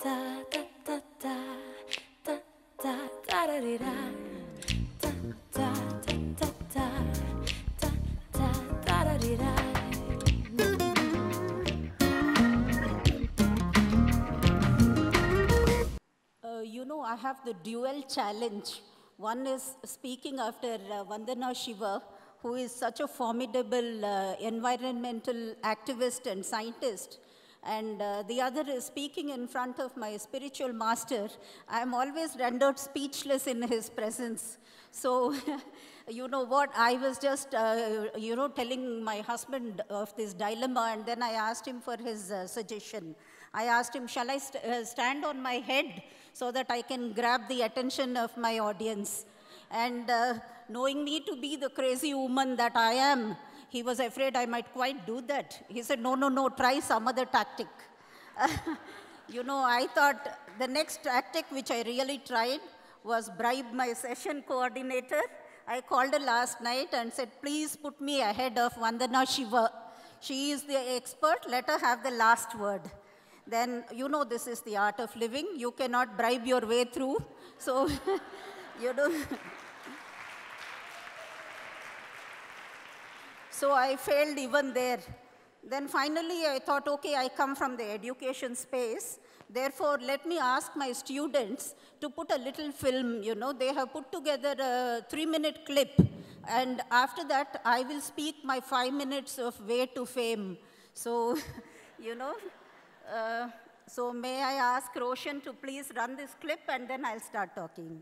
You know, I have the dual challenge. One is speaking after Vandana Shiva, who is such a formidable environmental activist and scientist. And the other is speaking in front of my spiritual master. I am always rendered speechless in his presence. So, you know what, I was just, you know, telling my husband of this dilemma, and then I asked him for his suggestion. I asked him, shall I stand on my head so that I can grab the attention of my audience? And knowing me to be the crazy woman that I am, he was afraid I might quite do that. He said, no, no, no, try some other tactic. You know, I thought the next tactic which I really tried was bribe my session coordinator. I called her last night and said, please put me ahead of Vandana Shiva. She is the expert, let her have the last word. Then, you know, this is the art of living. You cannot bribe your way through. So, you know. So I failed even there. Then finally, I thought, okay, I come from the education space. Therefore, let me ask my students to put a little film, you know. They have put together a 3-minute clip. And after that, I will speak my 5 minutes of way to fame. So, you know. So may I ask Roshan to please run this clip, and then I'll start talking.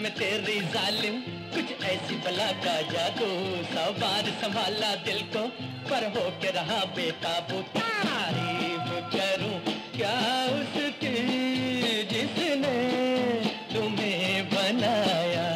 में तेरी जालिम कुछ ऐसी बला का जादू 100 बार संभाला दिल को पर हो के रहा बेकाबू तारीफ करूं क्या उसकी जिसने तुम्हें बनाया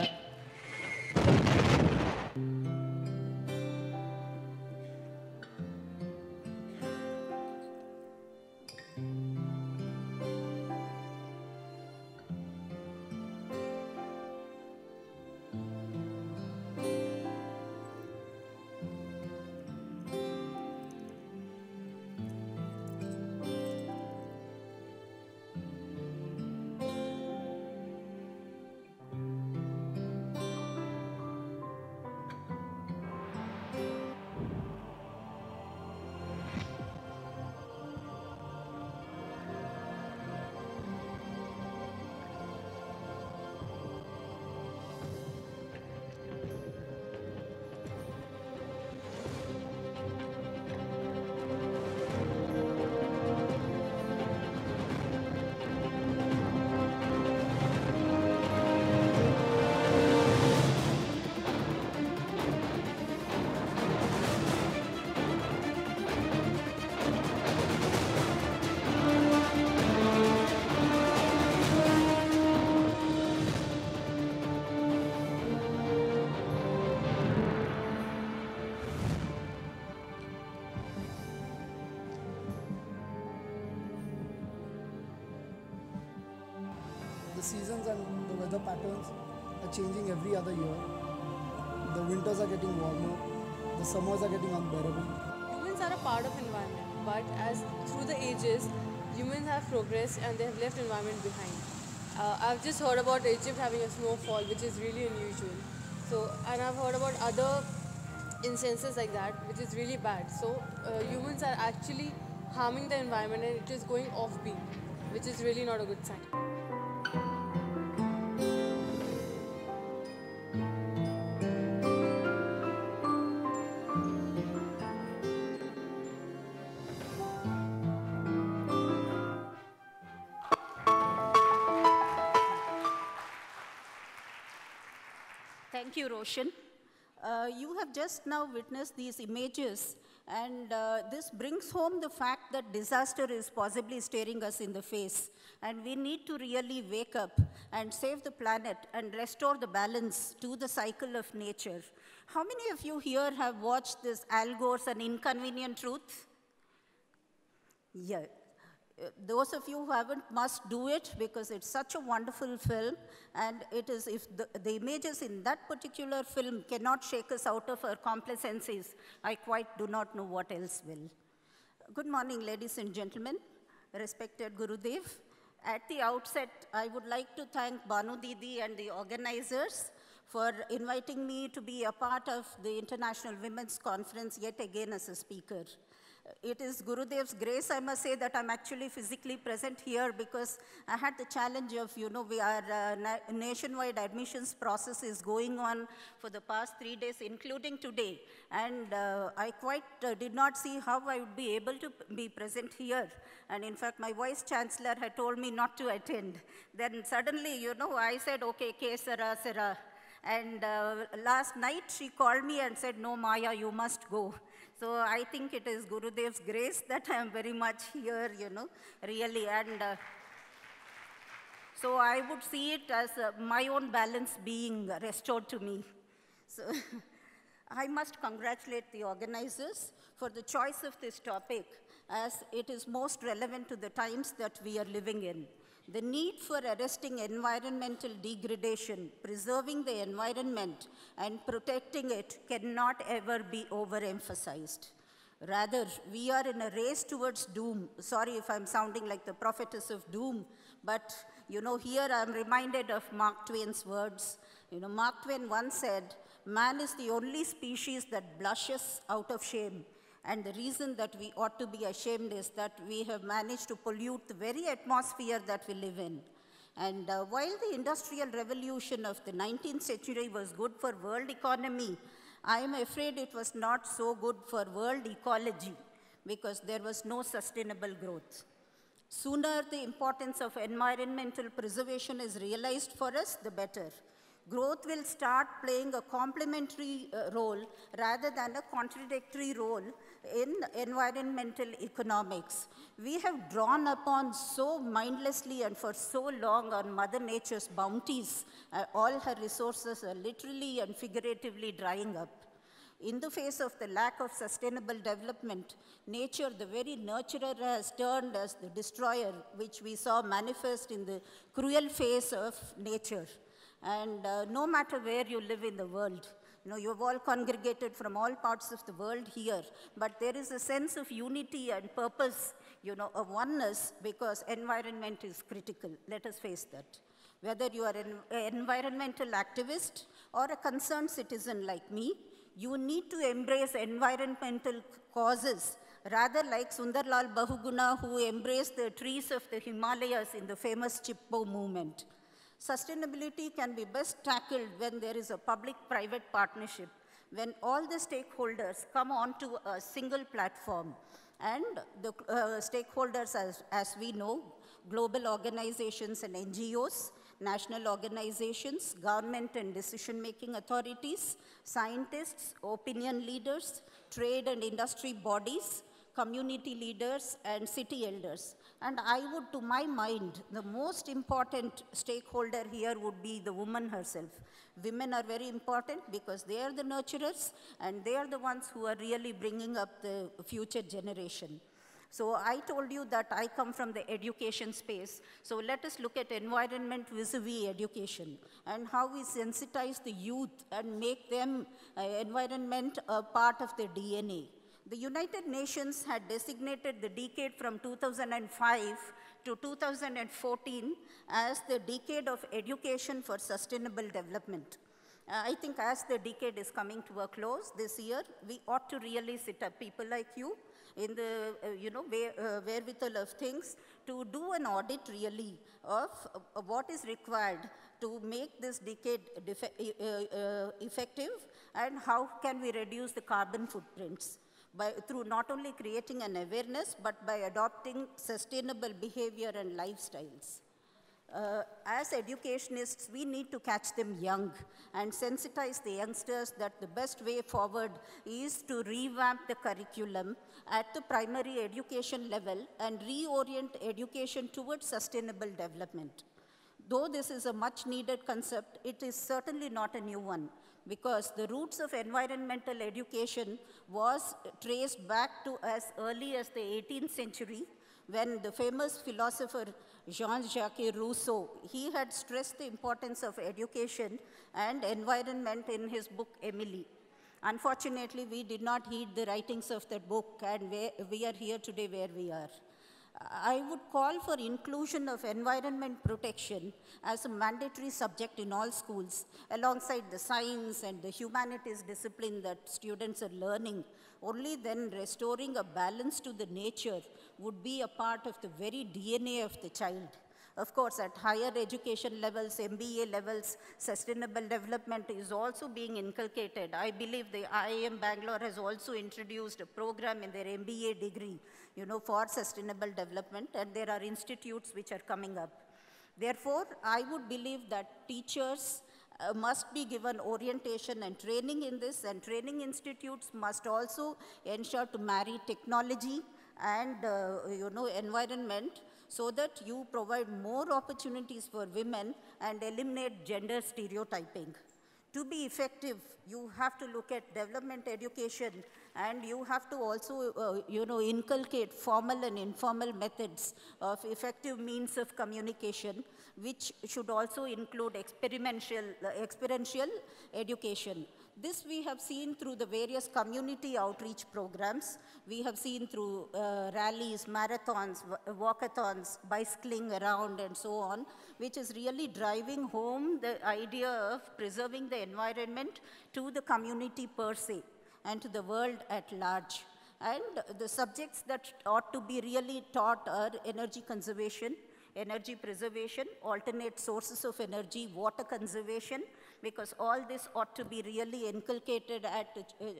The seasons and the weather patterns are changing every other year. The winters are getting warmer, the summers are getting unbearable. Humans are a part of environment, but as through the ages, humans have progressed and they have left environment behind. I've just heard about Egypt having a snowfall, which is really unusual. So, and I've heard about other instances like that, which is really bad. So, humans are actually harming the environment and it is going off-beat, which is really not a good sign. Thank you, Roshan. You have just now witnessed these images, and this brings home the fact that disaster is possibly staring us in the face, and we need to really wake up and save the planet and restore the balance to the cycle of nature. How many of you here have watched this Al Gore's An Inconvenient Truth? Yeah. Those of you who haven't must do it because it's such a wonderful film, and it is, if the images in that particular film cannot shake us out of our complacencies, I quite do not know what else will. Good morning, ladies and gentlemen, respected Gurudev. At the outset, I would like to thank Banu Didi and the organizers for inviting me to be a part of the International Women's Conference yet again as a speaker. It is Gurudev's grace, I must say, that I'm actually physically present here because I had the challenge of, our nationwide admissions process is going on for the past 3 days, including today. And I quite did not see how I would be able to be present here. And in fact, my vice chancellor had told me not to attend. Then suddenly, I said, okay, Kesara, Sara. And last night she called me and said, no, Maya, you must go. So I think it is Gurudev's grace that I am very much here, really. And so I would see it as my own balance being restored to me. So I must congratulate the organizers for the choice of this topic, as it is most relevant to the times that we are living in. The need for arresting environmental degradation, preserving the environment, and protecting it cannot ever be overemphasized. Rather, we are in a race towards doom. Sorry if I'm sounding like the prophetess of doom, but here I'm reminded of Mark Twain's words. Mark Twain once said, "Man is the only species that blushes out of shame. And the reason that we ought to be ashamed is that we have managed to pollute the very atmosphere that we live in." And while the Industrial Revolution of the 19th century was good for world economy, I am afraid it was not so good for world ecology because there was no sustainable growth. Sooner the importance of environmental preservation is realized for us, the better. Growth will start playing a complementary role rather than a contradictory role in environmental economics. We have drawn upon so mindlessly and for so long on Mother Nature's bounties. All her resources are literally and figuratively drying up. In the face of the lack of sustainable development, nature, the very nurturer, has turned as the destroyer, which we saw manifest in the cruel face of nature. And no matter where you live in the world, you have all congregated from all parts of the world here, but there is a sense of unity and purpose, of oneness, because environment is critical. Let us face that. Whether you are an environmental activist or a concerned citizen like me, you need to embrace environmental causes, rather like Sundarlal Bahuguna, who embraced the trees of the Himalayas in the famous Chippo movement. Sustainability can be best tackled when there is a public-private partnership, when all the stakeholders come onto a single platform. And the stakeholders, as we know, global organizations and NGOs, national organizations, government and decision-making authorities, scientists, opinion leaders, trade and industry bodies, community leaders, and city elders. And I would, to my mind, the most important stakeholder here would be the woman herself. Women are very important because they are the nurturers and they are the ones who are really bringing up the future generation. So I told you that I come from the education space. So let us look at environment vis-a-vis education and how we sensitize the youth and make them environment a part of their DNA. The United Nations had designated the decade from 2005 to 2014 as the decade of education for sustainable development. I think as the decade is coming to a close this year, we ought to really sit up, people like you, in the wherewithal of things, to do an audit really of what is required to make this decade effective and how can we reduce the carbon footprints. Through not only creating an awareness, but by adopting sustainable behavior and lifestyles. As educationists, we need to catch them young and sensitize the youngsters that the best way forward is to revamp the curriculum at the primary education level and reorient education towards sustainable development. Though this is a much needed concept, it is certainly not a new one, because the roots of environmental education was traced back to as early as the 18th century, when the famous philosopher Jean-Jacques Rousseau, he had stressed the importance of education and environment in his book, Emily. Unfortunately, we did not heed the writings of that book, and we are here today where we are. I would call for inclusion of environment protection as a mandatory subject in all schools, alongside the science and the humanities discipline that students are learning. Only then restoring a balance to the nature would be a part of the very DNA of the child. Of course, at higher education levels, MBA levels, sustainable development is also being inculcated. I believe the IIM Bangalore has also introduced a program in their MBA degree, for sustainable development, and there are institutes which are coming up. Therefore, I would believe that teachers must be given orientation and training in this, and training institutes must also ensure to marry technology and environment, so that you provide more opportunities for women and eliminate gender stereotyping. To be effective, you have to look at development education, and you have to also, inculcate formal and informal methods of effective means of communication, which should also include experiential education. This we have seen through the various community outreach programs. We have seen through rallies, marathons, walkathons, bicycling around, and so on, which is really driving home the idea of preserving the environment to the community per se and to the world at large. And the subjects that ought to be really taught are energy conservation, energy preservation, alternate sources of energy, water conservation, because all this ought to be really inculcated at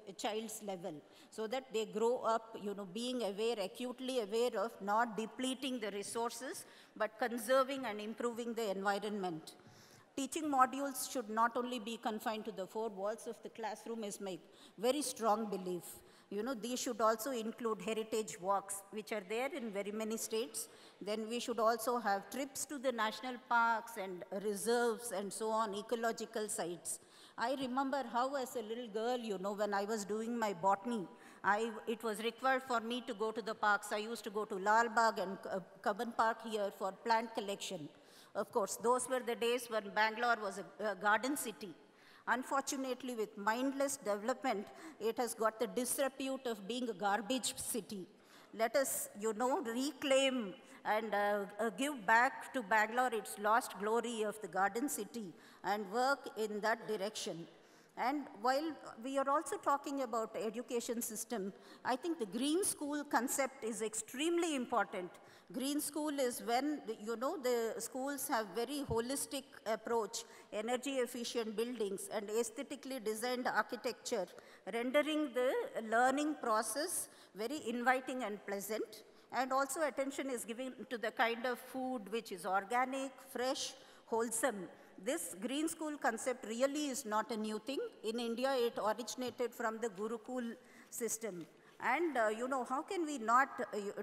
a child's level, so that they grow up, being aware, acutely aware of not depleting the resources, but conserving and improving the environment. Teaching modules should not only be confined to the four walls of the classroom is my very strong belief. These should also include heritage walks, which are there in very many states. Then we should also have trips to the national parks and reserves and so on, ecological sites. I remember how as a little girl, when I was doing my botany, it was required for me to go to the parks. I used to go to Lal Bagh and Cubbon Park here for plant collection. Of course, those were the days when Bangalore was a garden city. Unfortunately, with mindless development, it has got the disrepute of being a garbage city. Let us, reclaim and give back to Bangalore its lost glory of the garden city and work in that direction. And while we are also talking about education system, I think the green school concept is extremely important. Green school is when, the schools have very holistic approach, energy efficient buildings and aesthetically designed architecture, rendering the learning process very inviting and pleasant. And also attention is given to the kind of food which is organic, fresh, wholesome. This green school concept really is not a new thing. In India, it originated from the Gurukul system. And, how can we not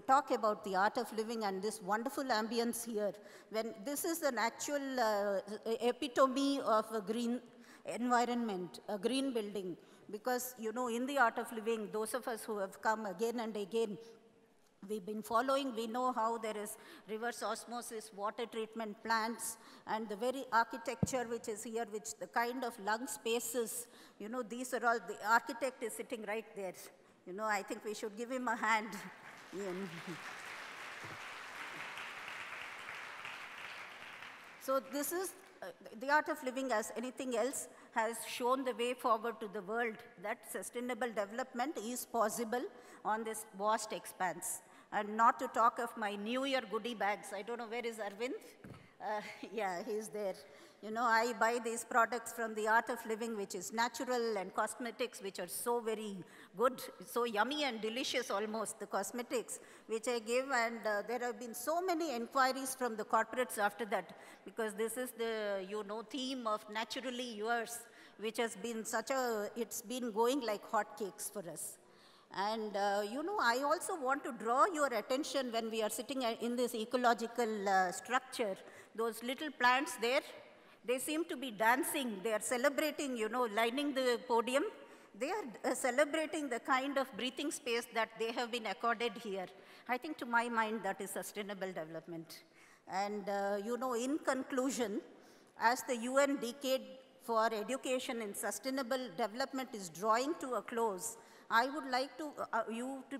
talk about the art of living and this wonderful ambience here, when this is an actual epitome of a green environment, a green building. Because, in the art of living, those of us who have come again and again, we've been following, we know how there is reverse osmosis, water treatment plants, and the very architecture which is here, which the kind of lung spaces, these are all, the architect is sitting right there. I think we should give him a hand. So this is, the art of living, as anything else, has shown the way forward to the world that sustainable development is possible on this vast expanse. And not to talk of my New Year goodie bags. I don't know, where is Arvind? Yeah, he's there. I buy these products from the art of living, which is natural, and cosmetics, which are so very good, so yummy and delicious almost, the cosmetics, which I give. And there have been so many inquiries from the corporates after that, because this is the, theme of naturally yours, which has been it's been going like hotcakes for us. And, I also want to draw your attention when we are sitting in this ecological structure, those little plants there, they seem to be dancing. They are celebrating, lining the podium. they are celebrating the kind of breathing space that they have been accorded here. I think to my mind that is sustainable development. And you know, in conclusion, as the UN Decade for Education in Sustainable Development is drawing to a close, I would like to,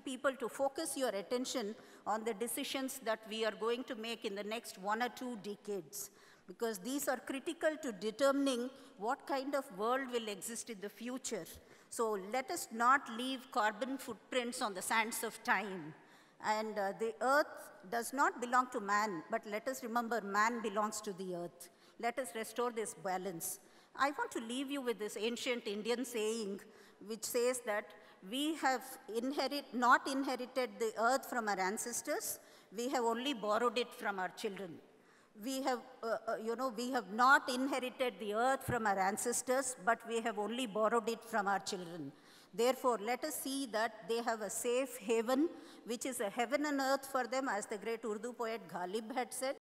people to focus your attention on the decisions that we are going to make in the next 1 or 2 decades, because these are critical to determining what kind of world will exist in the future. So let us not leave carbon footprints on the sands of time. And the earth does not belong to man, but let us remember man belongs to the earth. Let us restore this balance. I want to leave you with this ancient Indian saying, which says that we have not inherited the earth from our ancestors, we have only borrowed it from our children. We have, we have not inherited the earth from our ancestors, but we have only borrowed it from our children. Therefore, let us see that they have a safe haven, which is a heaven and earth for them, as the great Urdu poet Ghalib had said.